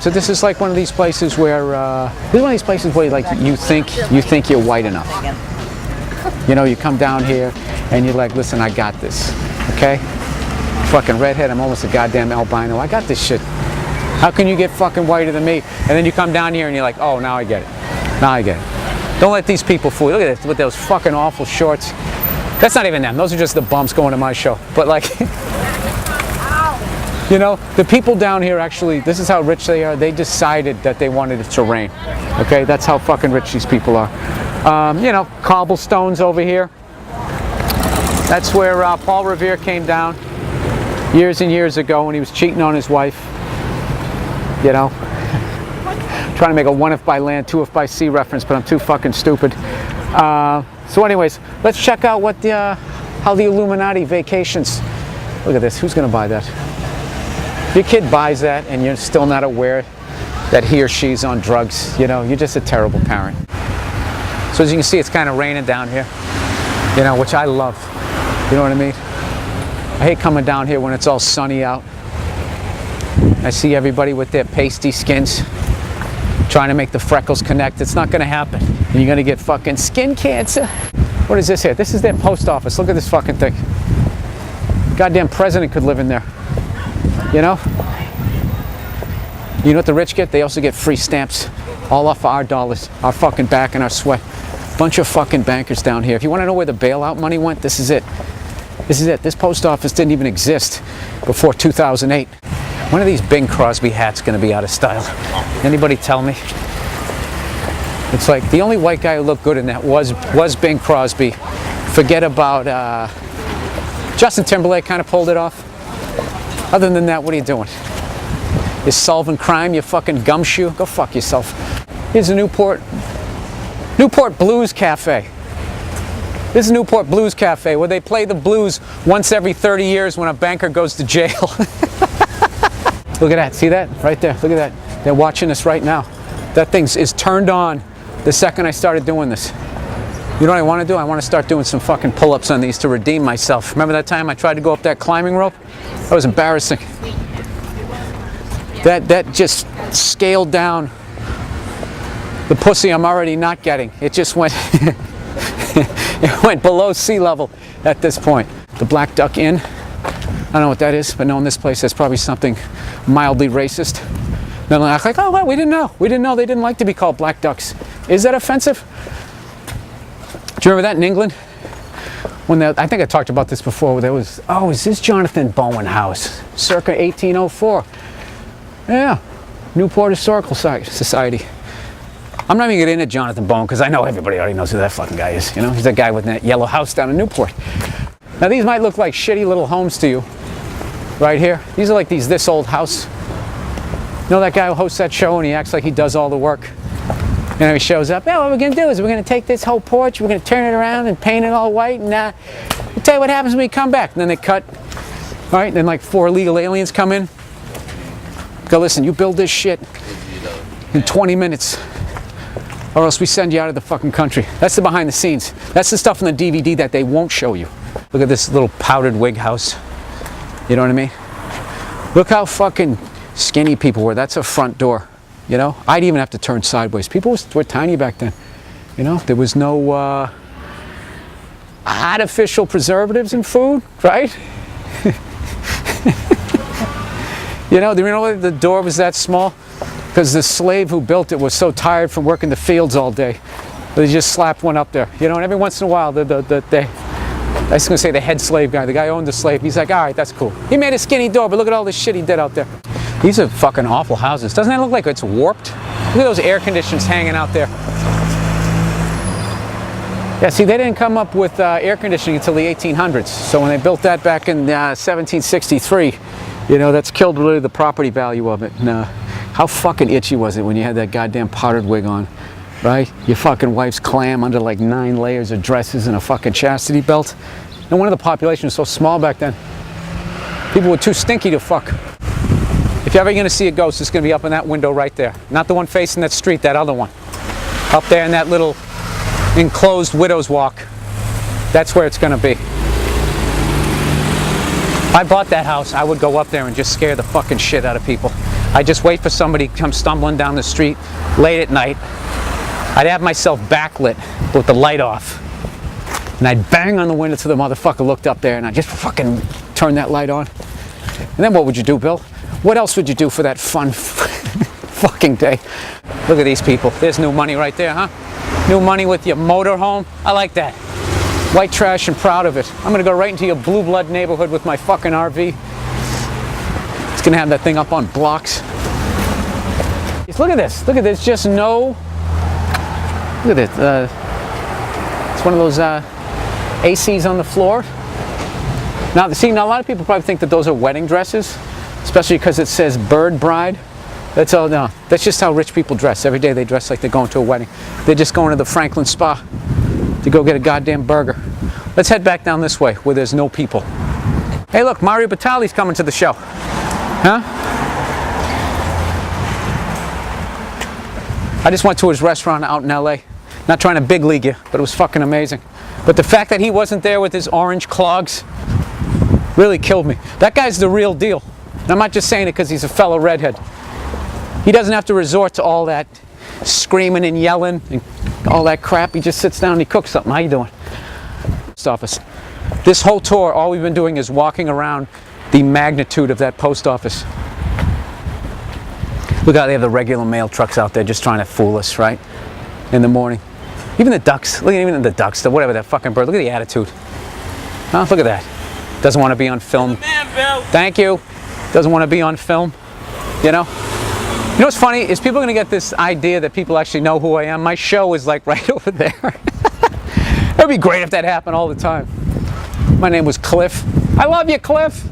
So this is like one of these places where this is one of these places where like you think you're white enough. You know, you come down here and you're like, listen, I got this. Okay? Fucking redhead, I'm almost a goddamn albino. I got this shit. How can you get fucking whiter than me? And then you come down here and you're like, oh, now I get it. Now I get it. Don't let these people fool you. Look at this with those fucking awful shorts. That's not even them. Those are just the bumps going to my show. But like, you know, the people down here actually, this is how rich they are. They decided that they wanted it to rain. Okay, that's how fucking rich these people are. You know, cobblestones over here. That's where Paul Revere came down years and years ago when he was cheating on his wife. You know, trying to make a 1 if by land, 2 if by sea reference, but I'm too fucking stupid. So anyways, let's check out what how the Illuminati vacations. Look at this. Who's going to buy that? If your kid buys that and you're still not aware that he or she's on drugs, you know, you're just a terrible parent. So as you can see, it's kind of raining down here, you know, which I love. You know what I mean? I hate coming down here when it's all sunny out. I see everybody with their pasty skins trying to make the freckles connect. It's not going to happen. You're going to get fucking skin cancer. What is this here? This is their post office. Look at this fucking thing. Goddamn president could live in there. You know? You know what the rich get? They also get free stamps. All off of our dollars, our fucking back and our sweat. Bunch of fucking bankers down here. If you want to know where the bailout money went, this is it. This is it. This post office didn't even exist before 2008. When are these Bing Crosby hats going to be out of style? Anybody tell me? It's like the only white guy who looked good in that was Bing Crosby. Forget about Justin Timberlake kind of pulled it off. Other than that, what are you doing? You're solving crime, you fucking gumshoe? Go fuck yourself. Here's a Newport Blues Cafe. This is Newport Blues Cafe where they play the blues once every 30 years when a banker goes to jail. Look at that, see that? Right there, look at that. They're watching us right now. That thing is turned on the second I started doing this. You know what I want to do? I want to start doing some fucking pull-ups on these to redeem myself. Remember that time I tried to go up that climbing rope? That was embarrassing. That just scaled down the pussy I'm already not getting. It just went, it went below sea level at this point. The Black Duck Inn. I don't know what that is, but knowing this place, that's probably something mildly racist. Then they'll act like, oh, well, we didn't know. We didn't know they didn't like to be called black ducks. Is that offensive? Do you remember that in England? When I think I talked about this before. There was, oh, is this Jonathan Bowen House? Circa 1804. Yeah, Newport Historical Society. I'm not even getting into Jonathan Bowen because I know everybody already knows who that fucking guy is. You know, he's that guy with that yellow house down in Newport. Now these might look like shitty little homes to you, right here. These are like this old house. You know that guy who hosts that show and he acts like he does all the work? You know, he shows up, yeah, what we're going to do is we're going to take this whole porch, we're going to turn it around and paint it all white, and we'll tell you what happens when we come back. And then they cut, all right, then like 4 illegal aliens come in. Go, listen, you build this shit in 20 minutes or else we send you out of the fucking country. That's the behind the scenes. That's the stuff in the DVD that they won't show you. Look at this little powdered wig house. You know what I mean? Look how fucking skinny people were. That's a front door. You know? I'd even have to turn sideways. People were tiny back then. You know? There was no artificial preservatives in food, right? You know, do you know why the door was that small? Because the slave who built it was so tired from working the fields all day. They just slapped one up there. You know, and every once in a while, I was going to say the head slave guy, the guy who owned the slave, he's like, all right, that's cool. He made a skinny door, but look at all this shit he did out there. These are fucking awful houses. Doesn't that look like it's warped? Look at those air conditioners hanging out there. Yeah, see, they didn't come up with air conditioning until the 1800s. So when they built that back in 1763, you know, that's killed really the property value of it. And, how fucking itchy was it when you had that goddamn powdered wig on, right? Your fucking wife's clam under like 9 layers of dresses and a fucking chastity belt. No wonder the population was so small back then. People were too stinky to fuck. If you're ever going to see a ghost, it's going to be up in that window right there. Not the one facing that street, that other one. Up there in that little enclosed widow's walk. That's where it's going to be. If I bought that house, I would go up there and just scare the fucking shit out of people. I just wait for somebody to come stumbling down the street late at night. I'd have myself backlit with the light off. And I'd bang on the window till the motherfucker looked up there, and I'd just fucking turn that light on. And then what would you do, Bill? What else would you do for that fun fucking day? Look at these people. There's new money right there, huh? New money with your motorhome. I like that. White trash and proud of it. I'm gonna go right into your blue blood neighborhood with my fucking RV. It's gonna have that thing up on blocks. Just look at this. Look at this. Just no. Look at it. It's one of those ACs on the floor. Now, now a lot of people probably think that those are wedding dresses, especially because it says bird bride. That's all. No, that's just how rich people dress. Every day they dress like they're going to a wedding. They're just going to the Franklin Spa to go get a goddamn burger. Let's head back down this way where there's no people. Hey, look, Mario Batali's coming to the show. Huh? I just went to his restaurant out in LA. Not trying to big league you, but it was fucking amazing. But the fact that he wasn't there with his orange clogs really killed me. That guy's the real deal. And I'm not just saying it because he's a fellow redhead. He doesn't have to resort to all that screaming and yelling and all that crap. He just sits down and he cooks something. How you doing? Post office. This whole tour, all we've been doing is walking around the magnitude of that post office. Look how they have the regular mail trucks out there just trying to fool us, right? In the morning. Even the ducks. Look at even the ducks, whatever that fucking bird. Look at the attitude. Huh? Look at that. Doesn't want to be on film. Man, Bill. Thank you. Doesn't want to be on film. You know? You know what's funny is people are going to get this idea that people actually know who I am. My show is like right over there. It would be great if that happened all the time. My name was Cliff. I love you, Cliff.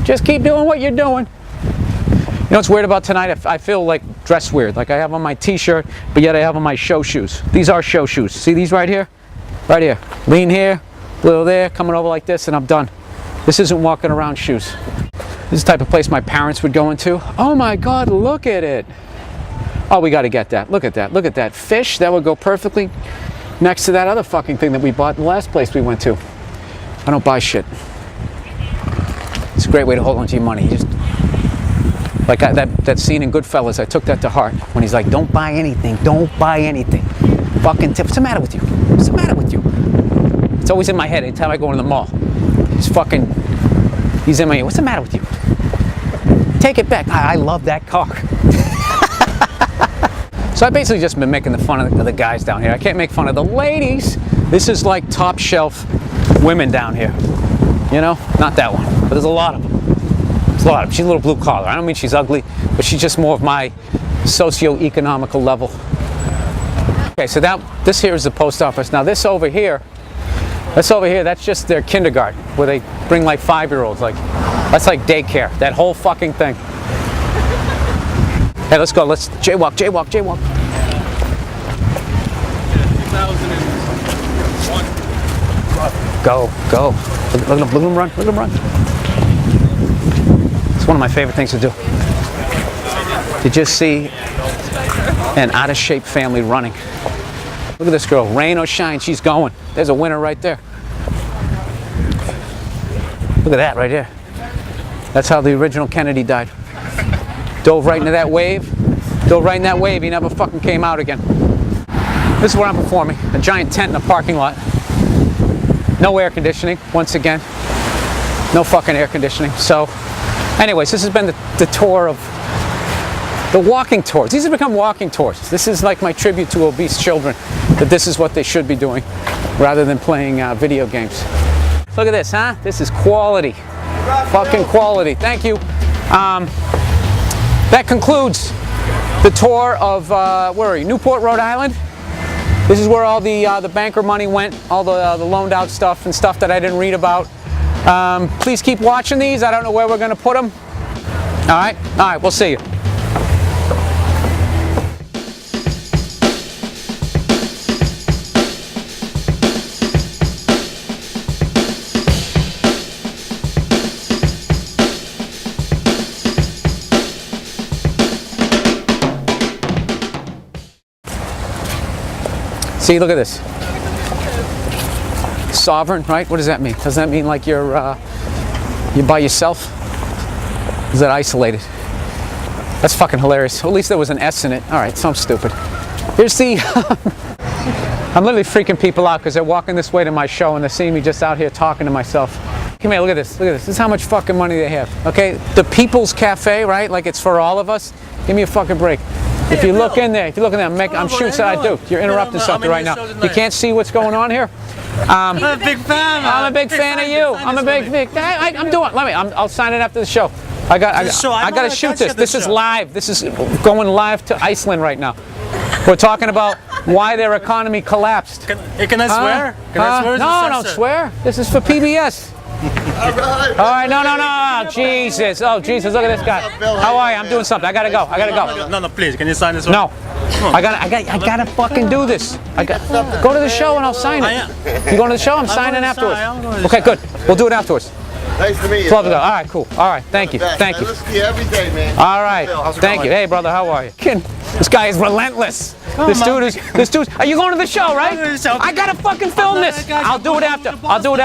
Just keep doing what you're doing. You know what's weird about tonight? I feel like dressed weird. Like I have on my t-shirt, but yet I have on my show shoes. These are show shoes. See these right here? Right here. Lean here, little there, coming over like this, and I'm done. This isn't walking around shoes. This is the type of place my parents would go into. Oh my God, look at it. Oh, we got to get that. Look at that. Look at that fish. That would go perfectly next to that other fucking thing that we bought in the last place we went to. I don't buy shit. It's a great way to hold on to your money. You just, like that scene in Goodfellas, I took that to heart. When he's like, don't buy anything. Don't buy anything. Fucking tip. What's the matter with you? What's the matter with you? It's always in my head anytime I go into the mall. He's in my ear. What's the matter with you? Take it back. I love that car. So I've basically just been making fun of the guys down here. I can't make fun of the ladies. This is like top shelf women down here. You know? Not that one. But there's a lot of them. There's a lot of them. She's a little blue collar. I don't mean she's ugly, but she's just more of my socio-economical level. Okay, so this here is the post office. Now this over here, that's just their kindergarten, where they bring like 5-year-olds. Like, that's like daycare, that whole fucking thing. Hey, let's go, let's jaywalk. 2001. Go. Look at them run, It's one of my favorite things to do. To just see an out-of-shape family running. Look at this girl, rain or shine, she's going. There's a winner right there. Look at that right there. That's how the original Kennedy died. Dove right into that wave. He never fucking came out again. This is where I'm performing. A giant tent in a parking lot. No air conditioning, once again. No fucking air conditioning. So, anyways, this has been the tour of the walking tours. These have become walking tours. This is like my tribute to obese children, that this is what they should be doing rather than playing video games. Look at this, huh? This is quality. Fucking quality. Thank you. That concludes the tour of, where are you? Newport, Rhode Island. This is where all the banker money went, all the loaned out stuff and stuff that I didn't read about. Please keep watching these. I don't know where we're going to put them. All right, we'll see you. See, look at this. Sovereign, right? What does that mean? Does that mean like you're by yourself? Is that isolated? That's fucking hilarious. At least there was an S in it. All right, so I'm stupid. Here's the... I'm literally freaking people out because they're walking this way to my show and they're seeing me just out here talking to myself. Come here, look at this, look at this. This is how much fucking money they have, okay? The People's Cafe, right? Like it's for all of us. Give me a fucking break. If you look in there, I'm shooting, I do. You're interrupting something right now. You can't see what's going on here? I'm a big fan. I'm a big fan of you. I'm a big. I'm doing. I'll sign it after the show. I got to shoot this. This is live. This is going live to Iceland right now. We're talking about why their economy collapsed. Can I swear? Can I swear? No, don't swear. This is for PBS. All right, no, Jesus. Oh, Jesus, look at this guy. How are you? I'm doing something. I gotta go. No, please. Can you sign this one? No. I gotta fucking do this. Go to the show and I'll sign it. You going to the show? I'm signing afterwards. Okay, good. We'll do it afterwards. Nice to meet you. All right, cool. All right, thank you. I listen to you every day, man. All right, thank you. Hey, brother, how are you? This guy is relentless. This dude. Are you going to the show, right? I gotta fucking film this. I'll do it after. I'm doing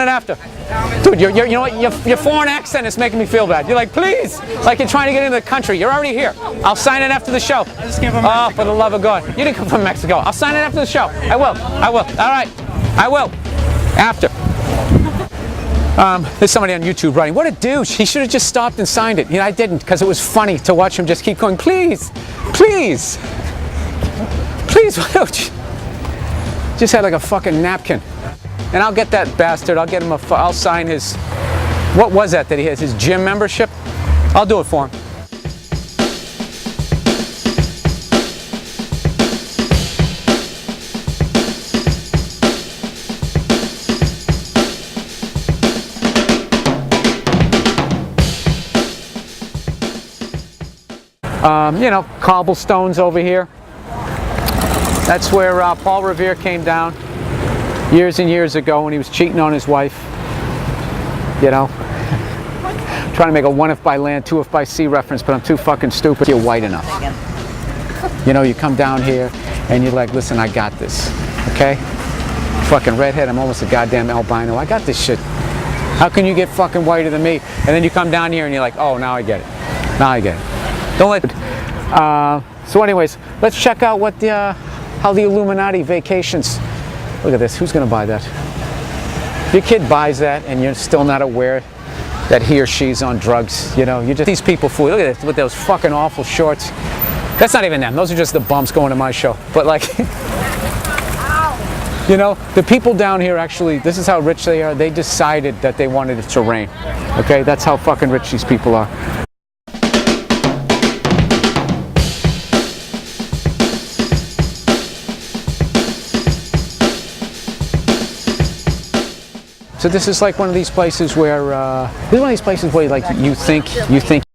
it after. Dude, you know what? Your foreign accent is making me feel bad. You're like, please, like you're trying to get into the country. You're already here. I'll sign it after the show. I just came from Mexico. Oh, for the love of God. You didn't come from Mexico. I'll sign it after the show. I will. All right. I will. After. There's somebody on YouTube writing, what a douche. He should have just stopped and signed it. You know, I didn't because it was funny to watch him just keep going, please. Just had like a fucking napkin. And I'll get that bastard. I'll get him I'll sign his, what was that he has? His gym membership? I'll do it for him. You know, cobblestones over here. That's where Paul Revere came down years and years ago when he was cheating on his wife. You know, trying to make a 1 if by land, 2 if by sea reference, but I'm too fucking stupid. You're white enough. You know, you come down here and you're like, listen, I got this, okay? Fucking redhead, I'm almost a goddamn albino. I got this shit. How can you get fucking whiter than me? And then you come down here and you're like, oh, now I get it. Don't let. So anyways, let's check out what how the Illuminati vacations. Look at this. Who's going to buy that? If your kid buys that and you're still not aware that he or she's on drugs, you know, you just these people fool. Look at this with those fucking awful shorts. That's not even them. Those are just the bumps going to my show. But like, you know, the people down here actually. This is how rich they are. They decided that they wanted it to rain. Okay, that's how fucking rich these people are. So this is like one of these places where like you think